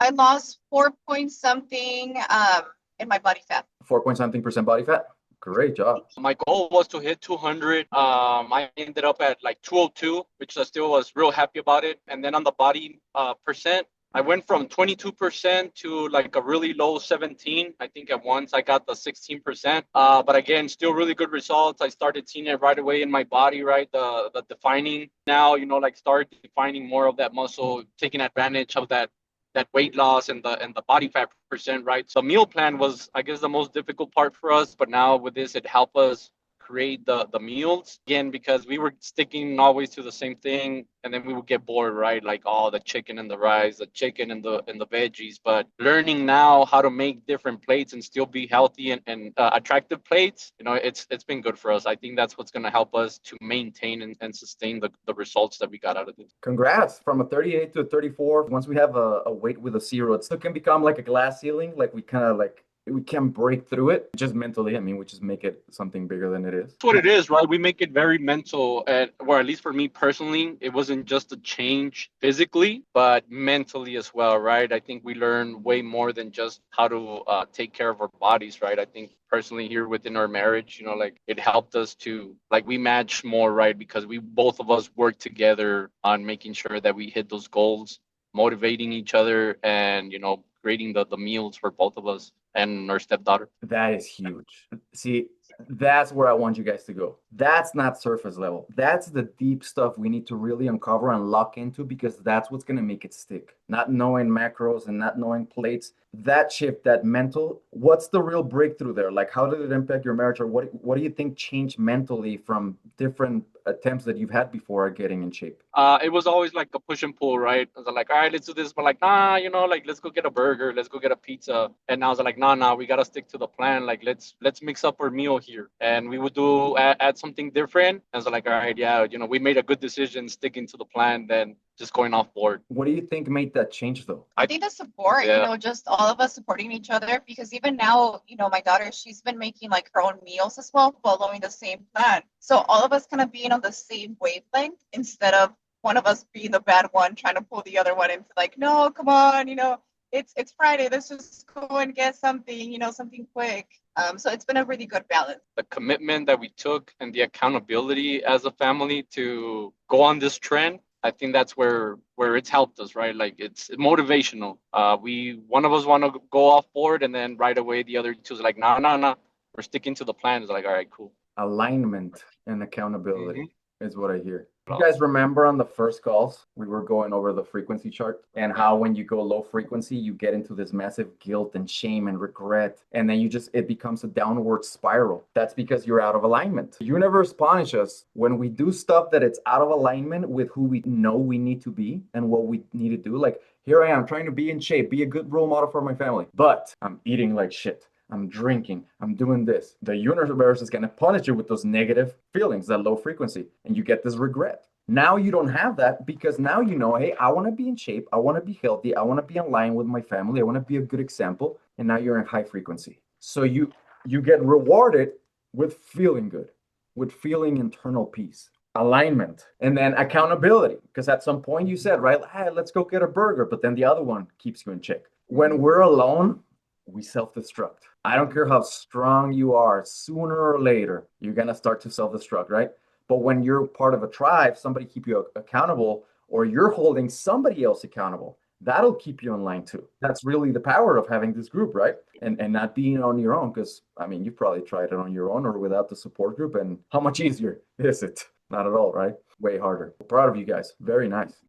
I lost 4 point something in my body fat. 4 point something% body fat. Great job. My goal was to hit 200. I ended up at like 202, which I still was real happy about it. And then on the body percent, I went from 22% to like a really low 17. I think at once I got the 16%. But again, still really good results. I started seeing it right away in my body, right? The defining now, like start defining more of that muscle, taking advantage of that weight loss and the body fat percent, right? So meal plan was, I guess, the most difficult part for us. But now with this, it helped us create the meals again, because we were sticking always to the same thing, and then we would get bored, right? Like the chicken and the rice, the chicken and the veggies. But learning now how to make different plates and still be healthy and attractive plates, it's been good for us. I think that's what's going to help us to maintain and sustain the results that we got out of this. Congrats. From a 38 to a 34. Once we have a weight with a zero, it still can become like a glass ceiling. Like we kind of we can break through it just mentally. I mean, we just make it something bigger than it is. That's what it is, right? We make it very mental, or at least for me personally, it wasn't just a change physically, but mentally as well, right? I think we learn way more than just how to take care of our bodies, right? I think personally here within our marriage, like it helped us to, like, we match more, right? Because both of us work together on making sure that we hit those goals, motivating each other, and, creating the meals for both of us and our stepdaughter. That is huge. See, that's where I want you guys to go. That's not surface level. That's the deep stuff we need to really uncover and lock into, because that's what's going to make it stick. Not knowing macros and not knowing plates, that shift, that mental, what's the real breakthrough there? Like, how did it impact your marriage? Or what do you think changed mentally from different attempts that you've had before getting in shape? It was always like a push and pull, right? I was like, all right, let's do this. But like, nah, like, let's go get a burger. Let's go get a pizza. And I was like, nah, we got to stick to the plan. Like, let's mix up our meal here. And we would add something different. And I was like, all right, yeah, we made a good decision sticking to the plan than just going off board. What do you think made that change, though? I think the support, just all of us supporting each other, because even now, my daughter, she's been making like her own meals as well, following the same plan. So all of us kind of being on the same wavelength, instead of one of us being the bad one trying to pull the other one into like, no, come on, it's Friday, let's just go and get something, something quick. So it's been a really good balance. The commitment that we took and the accountability as a family to go on this trend, I think that's where it's helped us, right? Like, it's motivational. One of us want to go off board, and then right away the other two's like, nah, we're sticking to the plan. It's like, all right, cool. Alignment and accountability is what I hear. You guys remember on the first calls, we were going over the frequency chart and how when you go low frequency, you get into this massive guilt and shame and regret. And then it becomes a downward spiral. That's because you're out of alignment. The universe punishes us when we do stuff that it's out of alignment with who we know we need to be and what we need to do. Like, here I am trying to be in shape, be a good role model for my family, but I'm eating like shit. I'm drinking, I'm doing this. The universe is going to punish you with those negative feelings, that low frequency, and you get this regret. Now you don't have that, because now hey, I want to be in shape, I want to be healthy, I want to be in line with my family, I want to be a good example, and now you're in high frequency. So you get rewarded with feeling good, with feeling internal peace, alignment, and then accountability, because at some point you said, right, hey, let's go get a burger, but then the other one keeps you in check. When we're alone, we self-destruct. I don't care how strong you are, sooner or later, you're going to start to self-destruct, right? But when you're part of a tribe, somebody keep you accountable, or you're holding somebody else accountable, that'll keep you in line too. That's really the power of having this group, right? And not being on your own, because, I mean, you've probably tried it on your own or without the support group, and how much easier is it? Not at all, right? Way harder. Proud of you guys. Very nice.